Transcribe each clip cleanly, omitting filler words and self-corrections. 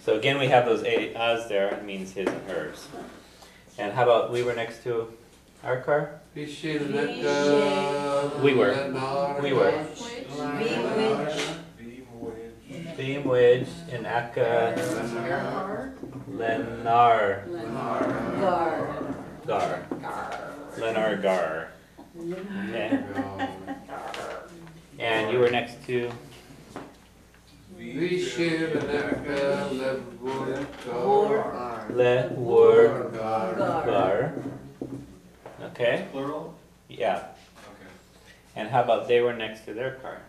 So again, we have those us there. It means his and hers. And how about we were next to our car? We were. Beam wedge and Akka Lenar Gar. Lenar Gar. Okay. And you were next to Le Wor Gar. Okay. Plural? Yeah. Okay. And how about they were next to their car?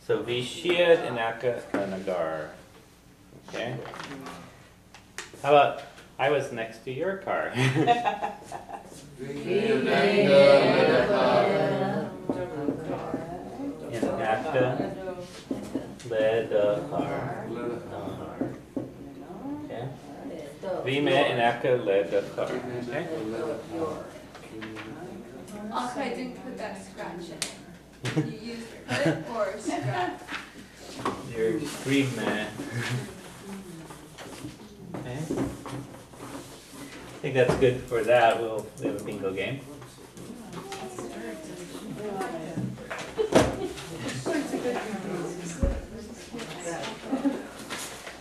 So Vishid and Akka Nagar. Okay. How about I was next to your car? And Akka led the car. Okay. Vime and Akka led the car. Okay. Also, I didn't put that scratch in. You used put or scratch. You're extreme, man. Okay. I think that's good for that. We'll have a bingo game.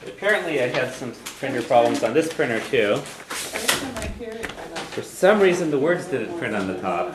Apparently I had some printer problems on this printer too. For some reason the words didn't print on the top.